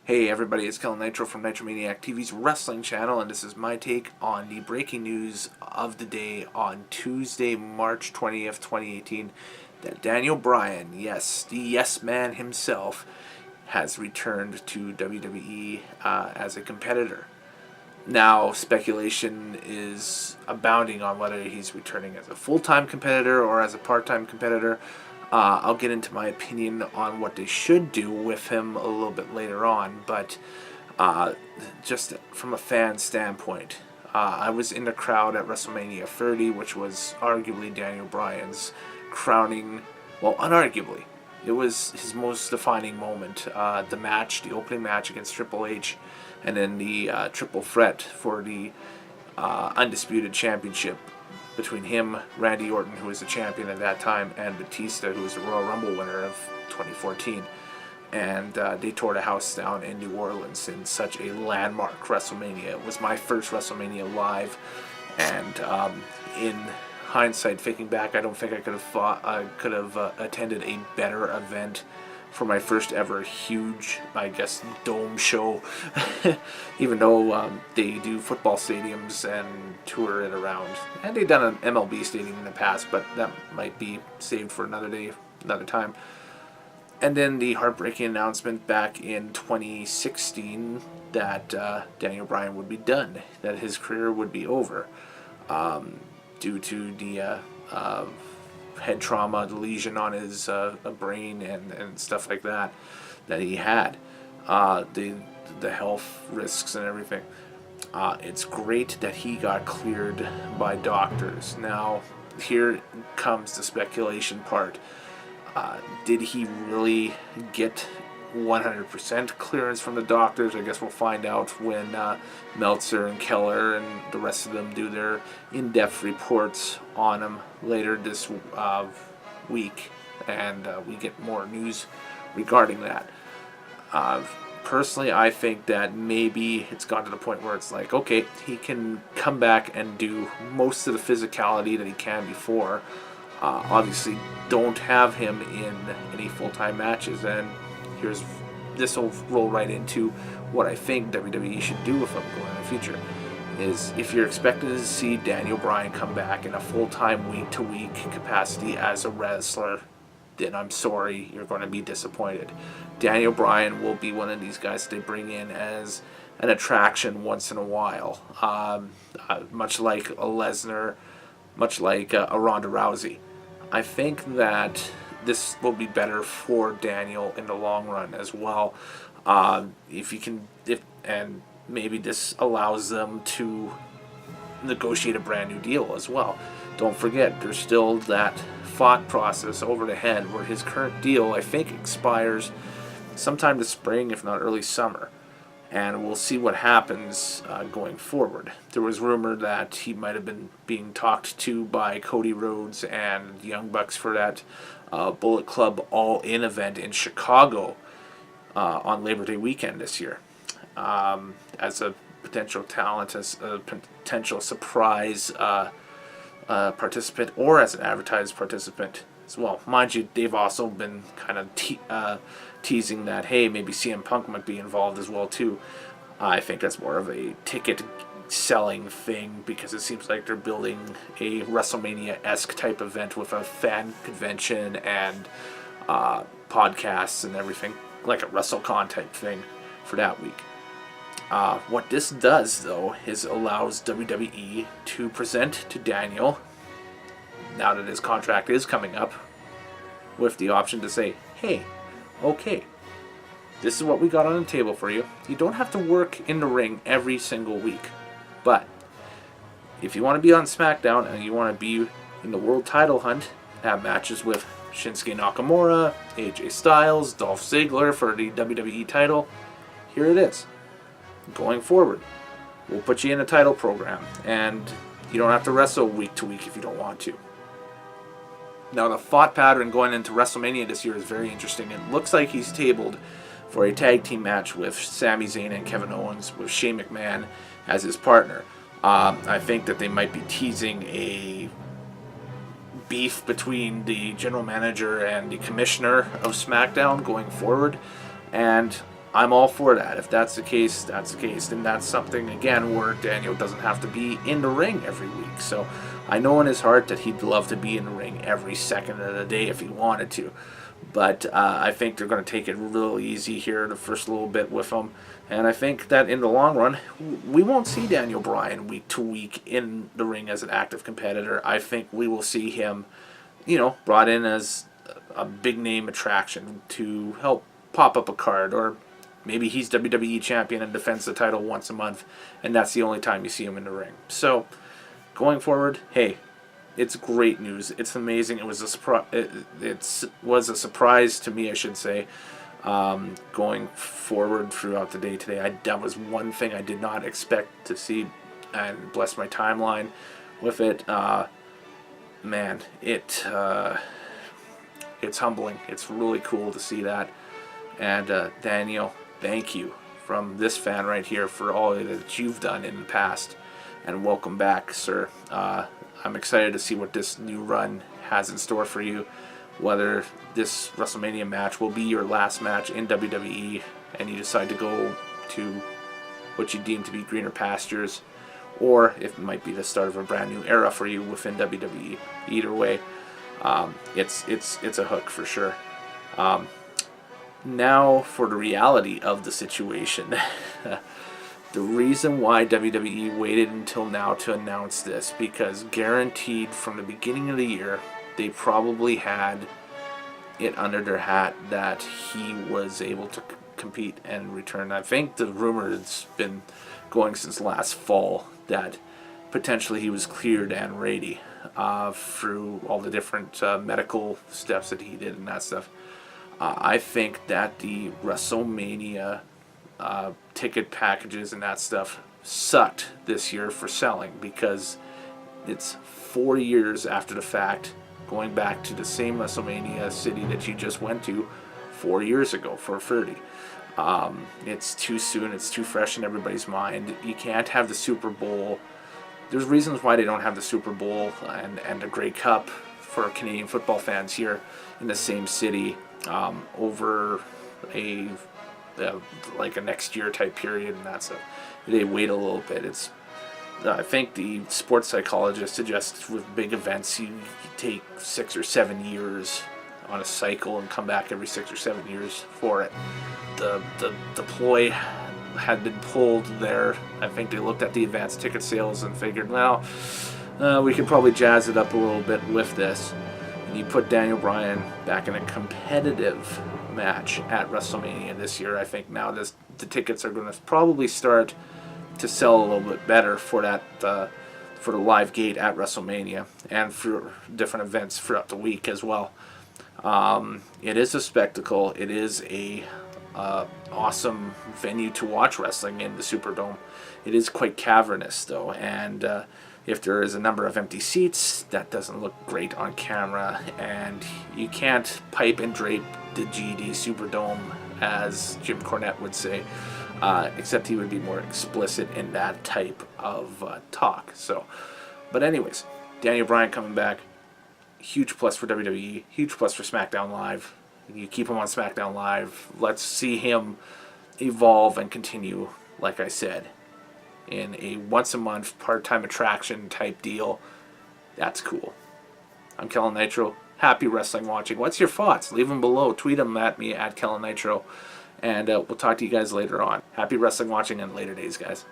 Hey everybody, it's Kellen Nitro from Nitromaniac TV's wrestling channel, and this is my take on the breaking news of the day on Tuesday, March 20th, 2018, that Daniel Bryan, yes, the Yes Man himself, has returned to WWE as a competitor. Now, speculation is abounding on whether he's returning as a full-time competitor or as a part-time competitor. I'll get into my opinion on what they should do with him a little bit later on, but just from a fan standpoint, I was in the crowd at WrestleMania 30, which was arguably Daniel Bryan's crowning, well, unarguably, it was his most defining moment. The match, the opening match against Triple H, and then the triple threat for the Undisputed Championship between him, Randy Orton, who was the champion at that time, and Batista, who was the Royal Rumble winner of 2014. And they tore the house down in New Orleans in such a landmark WrestleMania. It was my first WrestleMania live, and in hindsight, thinking back, I don't think I could have attended a better event for my first ever huge, I guess, dome show. Even though they do football stadiums and tour it around, and they've done an MLB stadium in the past, but that might be saved for another day, another time. And then the heartbreaking announcement back in 2016 that Daniel Bryan would be done, that his career would be over, due to the head trauma, the lesion on his brain and stuff like that he had, the health risks and everything. It's great that he got cleared by doctors. Now, here comes the speculation part. Did he really get 100% clearance from the doctors? I guess we'll find out when Meltzer and Keller and the rest of them do their in-depth reports on him later this week, and we get more news regarding that. Personally, I think that maybe it's gone to the point where it's like, okay, he can come back and do most of the physicality that he can before. Obviously, don't have him in any full-time matches, and this will roll right into what I think WWE should do with him going in the future. Is if you're expecting to see Daniel Bryan come back in a full-time week-to-week capacity as a wrestler, then I'm sorry, you're going to be disappointed. Daniel Bryan will be one of these guys they bring in as an attraction once in a while, much like a Lesnar, much like a Ronda Rousey. I think that this will be better for Daniel in the long run as well. And maybe this allows them to negotiate a brand new deal as well. Don't forget, there's still that thought process over the head where his current deal, I think, expires sometime this spring, if not early summer. And we'll see what happens going forward. There was rumor that he might have been being talked to by Cody Rhodes and the Young Bucks for that Bullet Club All-In event in Chicago on Labor Day weekend this year, as a potential talent, as a potential surprise participant, or as an advertised participant as well. Mind you, they've also been kind of teasing that, hey, maybe CM Punk might be involved as well too. I think that's more of a ticket selling thing, because it seems like they're building a WrestleMania-esque type event with a fan convention and podcasts and everything, like a WrestleCon type thing for that week. What this does, though, is allows WWE to present to Daniel, now that his contract is coming up, with the option to say, hey, okay, this is what we got on the table for you. You don't have to work in the ring every single week, but if you want to be on SmackDown and you want to be in the world title hunt, have matches with Shinsuke Nakamura, AJ Styles, Dolph Ziggler for the WWE title, here it is. Going forward, we'll put you in a title program, and you don't have to wrestle week to week if you don't want to. Now, the thought pattern going into WrestleMania this year is very interesting. It looks like he's tabled for a tag team match with Sami Zayn and Kevin Owens, with Shane McMahon as his partner. I think that they might be teasing a beef between the general manager and the commissioner of SmackDown going forward. And I'm all for that. If that's the case, that's the case. And that's something, again, where Daniel doesn't have to be in the ring every week. So I know in his heart that he'd love to be in the ring every second of the day if he wanted to. But I think they're going to take it real easy here the first little bit with him. And I think that in the long run, we won't see Daniel Bryan week to week in the ring as an active competitor. I think we will see him, brought in as a big name attraction to help pop up a card, or maybe he's WWE champion and defends the title once a month, and that's the only time you see him in the ring. So, going forward, hey, it's great news. It's amazing. It was a surprise. It was a surprise to me, I should say. Going forward throughout the day today, that was one thing I did not expect to see, and bless my timeline with it. Man, it's humbling. It's really cool to see that. And Daniel, thank you from this fan right here for all that you've done in the past, and welcome back, sir. I'm excited to see what this new run has in store for you, whether this WrestleMania match will be your last match in WWE and you decide to go to what you deem to be greener pastures, or if it might be the start of a brand new era for you within WWE. Either way, it's a hook for sure. Now for the reality of the situation. The reason why WWE waited until now to announce this, because guaranteed from the beginning of the year, they probably had it under their hat that he was able to compete and return. I think the rumor has been going since last fall that potentially he was cleared and ready through all the different medical steps that he did and that stuff. I think that the WrestleMania ticket packages and that stuff sucked this year for selling, because it's 4 years after the fact, going back to the same WrestleMania city that you just went to 4 years ago for 30. It's too soon. It's too fresh in everybody's mind. You can't have the Super Bowl. There's reasons why they don't have the Super Bowl and the Grey Cup for Canadian football fans here in the same city over a next year type period, and that's they wait a little bit. It's I think the sports psychologist suggests with big events you take 6 or 7 years on a cycle and come back every 6 or 7 years for it. The ploy had been pulled there. I think they looked at the advanced ticket sales and figured, well, we could probably jazz it up a little bit with this. And you put Daniel Bryan back in a competitive match at WrestleMania this year. I think now the tickets are going to probably start to sell a little bit better for that for the live gate at WrestleMania and for different events throughout the week as well. It is a spectacle. It is a awesome venue to watch wrestling in the Superdome. It is quite cavernous though, and if there is a number of empty seats, that doesn't look great on camera, and you can't pipe and drape the GD Superdome, as Jim Cornette would say, except he would be more explicit in that type of talk. So, but anyways, Daniel Bryan coming back, huge plus for WWE, huge plus for SmackDown Live. You keep him on SmackDown Live. Let's see him evolve and continue, like I said, in a once-a-month part-time attraction type deal. That's cool. I'm Kellen Nitro. Happy wrestling watching. What's your thoughts? Leave them below. Tweet them at me at Kellen Nitro. And we'll talk to you guys later on. Happy wrestling watching and later days, guys.